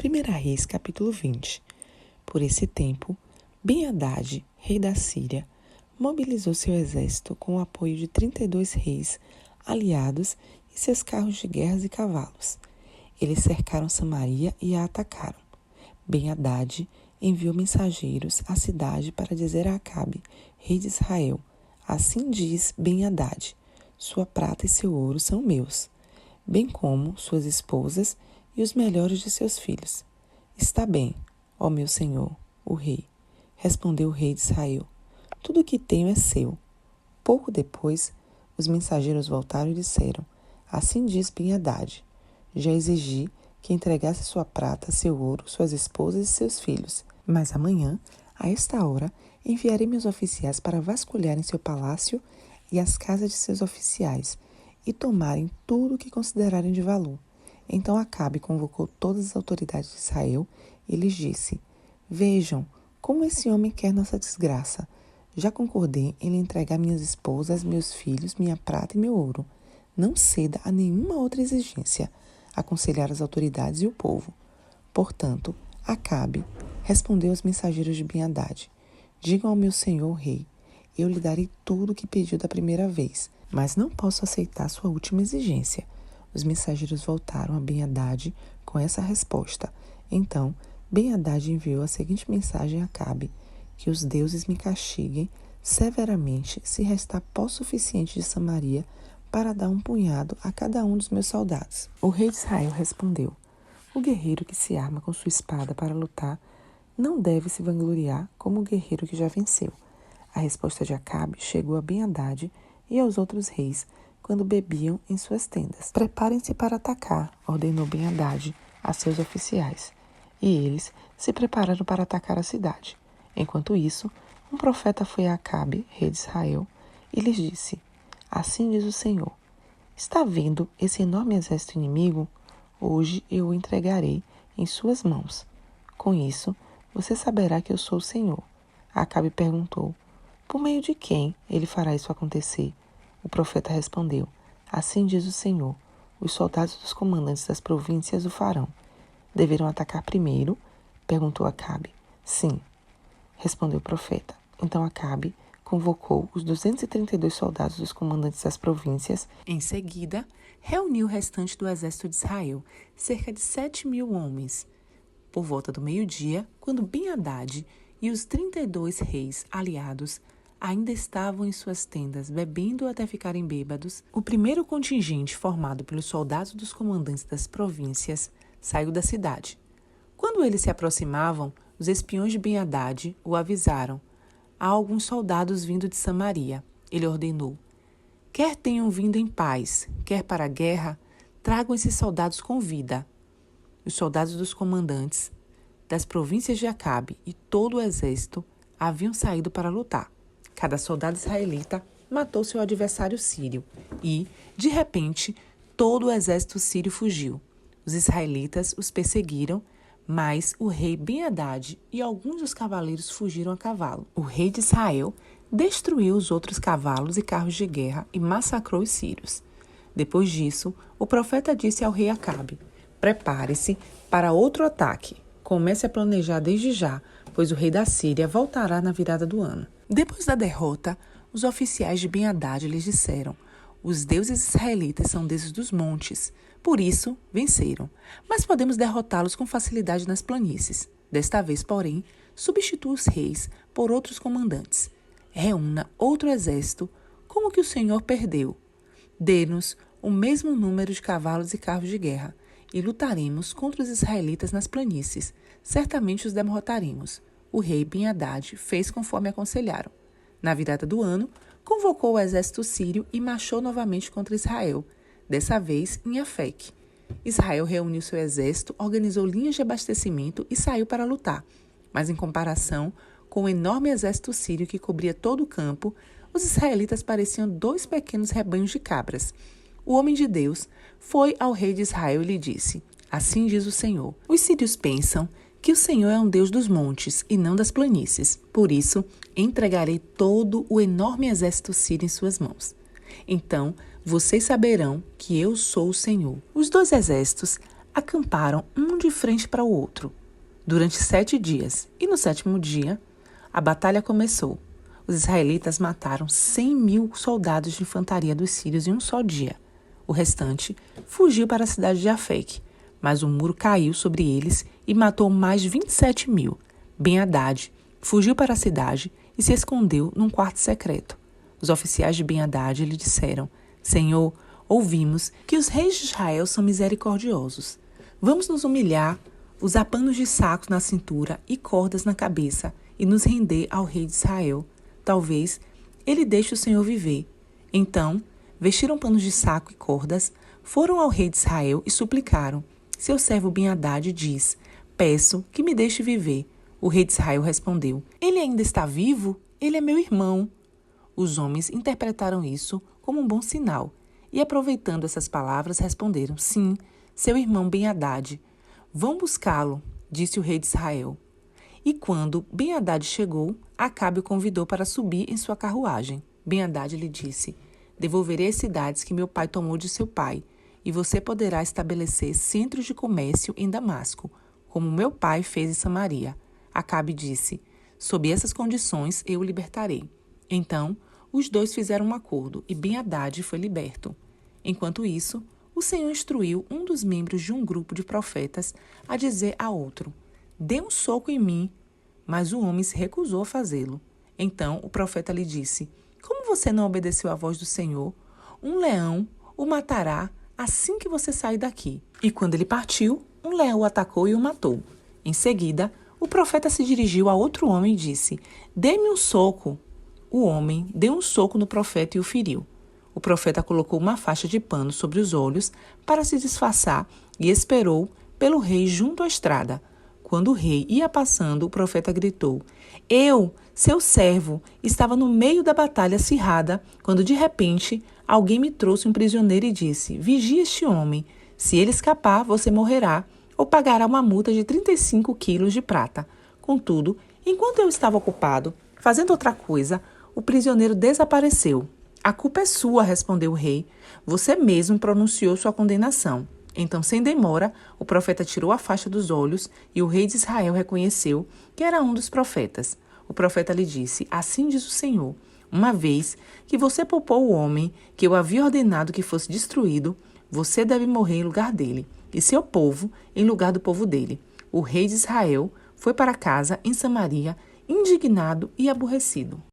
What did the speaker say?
1 Reis, capítulo 20. Por esse tempo, Ben-Hadad, rei da Síria, mobilizou seu exército com o apoio de 32 reis aliados e seus carros de guerra e cavalos. Eles cercaram Samaria e a atacaram. Ben-Hadad enviou mensageiros à cidade para dizer a Acabe, rei de Israel: assim diz Ben-Hadad: sua prata e seu ouro são meus, bem como suas esposas e os melhores de seus filhos. Está bem, ó meu senhor, o rei, respondeu o rei de Israel. Tudo o que tenho é seu. Pouco depois, os mensageiros voltaram e disseram: assim diz Ben-Hadad: já exigi que entregasse sua prata, seu ouro, suas esposas e seus filhos. Mas amanhã, a esta hora, enviarei meus oficiais para vasculharem seu palácio e as casas de seus oficiais e tomarem tudo o que considerarem de valor. Então Acabe convocou todas as autoridades de Israel e lhes disse: vejam como esse homem quer nossa desgraça. Já concordei em lhe entregar minhas esposas, meus filhos, minha prata e meu ouro. Não ceda a nenhuma outra exigência, aconselharam as autoridades e o povo. Portanto, Acabe respondeu aos mensageiros de Ben-Hadad: digam ao meu senhor rei, eu lhe darei tudo o que pediu da primeira vez, mas não posso aceitar sua última exigência. Os mensageiros voltaram a Ben-Hadad com essa resposta. Então, Ben-Hadad enviou a seguinte mensagem a Acabe: que os deuses me castiguem severamente se restar pó suficiente de Samaria para dar um punhado a cada um dos meus soldados. O rei de Israel respondeu: o guerreiro que se arma com sua espada para lutar não deve se vangloriar como o guerreiro que já venceu. A resposta de Acabe chegou a Ben-Hadad e aos outros reis quando bebiam em suas tendas. Preparem-se para atacar, ordenou Ben-Hadad a seus oficiais. E eles se prepararam para atacar a cidade. Enquanto isso, um profeta foi a Acabe, rei de Israel, e lhes disse: assim diz o Senhor: está vendo esse enorme exército inimigo? Hoje eu o entregarei em suas mãos. Com isso, você saberá que eu sou o Senhor. Acabe perguntou: por meio de quem ele fará isso acontecer? O profeta respondeu: assim diz o Senhor: os soldados dos comandantes das províncias o farão. Deverão atacar primeiro? Perguntou Acabe. Sim, respondeu o profeta. Então Acabe convocou os 232 soldados dos comandantes das províncias. Em seguida, reuniu o restante do exército de Israel, cerca de 7.000 homens. Por volta do meio-dia, quando Ben-Hadad e os 32 reis aliados ainda estavam em suas tendas, bebendo até ficarem bêbados, o primeiro contingente, formado pelos soldados dos comandantes das províncias, saiu da cidade. Quando eles se aproximavam, os espiões de Ben-Hadad o avisaram: há alguns soldados vindo de Samaria. Ele ordenou: quer tenham vindo em paz, quer para a guerra, tragam esses soldados com vida. Os soldados dos comandantes das províncias de Acabe e todo o exército haviam saído para lutar. Cada soldado israelita matou seu adversário sírio e, de repente, todo o exército sírio fugiu. Os israelitas os perseguiram, mas o rei Ben-Hadad e alguns dos cavaleiros fugiram a cavalo. O rei de Israel destruiu os outros cavalos e carros de guerra e massacrou os sírios. Depois disso, o profeta disse ao rei Acabe: prepare-se para outro ataque. Comece a planejar desde já, pois o rei da Síria voltará na virada do ano. Depois da derrota, os oficiais de Ben-Hadad lhes disseram: os deuses israelitas são deuses dos montes, por isso venceram. Mas podemos derrotá-los com facilidade nas planícies. Desta vez, porém, substitua os reis por outros comandantes. Reúna outro exército, como que o Senhor perdeu. Dê-nos o mesmo número de cavalos e carros de guerra, e lutaremos contra os israelitas nas planícies. Certamente os derrotaremos. O rei Ben-Hadad fez conforme aconselharam. Na virada do ano, convocou o exército sírio e marchou novamente contra Israel, dessa vez em Afec. Israel reuniu seu exército, organizou linhas de abastecimento e saiu para lutar. Mas em comparação com o enorme exército sírio que cobria todo o campo, os israelitas pareciam 2 pequenos rebanhos de cabras. O homem de Deus foi ao rei de Israel e lhe disse: assim diz o Senhor: os sírios pensam que o Senhor é um Deus dos montes e não das planícies. Por isso, entregarei todo o enorme exército sírio em suas mãos. Então, vocês saberão que eu sou o Senhor. Os 2 exércitos acamparam um de frente para o outro durante 7 dias, e no 7º dia, a batalha começou. Os israelitas mataram 100.000 soldados de infantaria dos sírios em um só dia. O restante fugiu para a cidade de Afec, mas o muro caiu sobre eles e matou mais de 27.000. Ben-Hadad fugiu para a cidade e se escondeu num quarto secreto. Os oficiais de Ben-Hadad lhe disseram: Senhor, ouvimos que os reis de Israel são misericordiosos. Vamos nos humilhar, usar panos de saco na cintura e cordas na cabeça e nos render ao rei de Israel. Talvez ele deixe o Senhor viver. Então, vestiram panos de saco e cordas, foram ao rei de Israel e suplicaram. Seu servo Ben-Hadad diz: Peço que me deixe viver. O rei de Israel respondeu: Ele ainda está vivo? Ele é meu irmão. Os homens interpretaram isso como um bom sinal e, aproveitando essas palavras, responderam: Sim, seu irmão Ben-Hadad. Vão buscá-lo, disse o rei de Israel. E quando Ben-Hadad chegou, Acabe o convidou para subir em sua carruagem. Ben-Hadad lhe disse: Devolverei as cidades que meu pai tomou de seu pai, e você poderá estabelecer centros de comércio em Damasco, como meu pai fez em Samaria. Acabe disse: Sob essas condições eu o libertarei. Então, os dois fizeram um acordo e Ben-Hadad foi liberto. Enquanto isso, o Senhor instruiu um dos membros de um grupo de profetas a dizer a outro: Dê um soco em mim. Mas o homem se recusou a fazê-lo. Então o profeta lhe disse: Como você não obedeceu à voz do Senhor? Um leão o matará assim que você sair daqui. E quando ele partiu, um leão o atacou e o matou. Em seguida, o profeta se dirigiu a outro homem e disse: Dê-me um soco. O homem deu um soco no profeta e o feriu. O profeta colocou uma faixa de pano sobre os olhos para se disfarçar e esperou pelo rei junto à estrada. Quando o rei ia passando, o profeta gritou: Eu, seu servo, estava no meio da batalha acirrada, quando de repente alguém me trouxe um prisioneiro e disse: Vigie este homem. Se ele escapar, você morrerá ou pagará uma multa de 35 quilos de prata. Contudo, enquanto eu estava ocupado, fazendo outra coisa, o prisioneiro desapareceu. A culpa é sua, respondeu o rei. Você mesmo pronunciou sua condenação. Então, sem demora, o profeta tirou a faixa dos olhos e o rei de Israel reconheceu que era um dos profetas. O profeta lhe disse: Assim diz o Senhor, uma vez que você poupou o homem que eu havia ordenado que fosse destruído, você deve morrer em lugar dele, e seu povo em lugar do povo dele. O rei de Israel foi para casa em Samaria, indignado e aborrecido.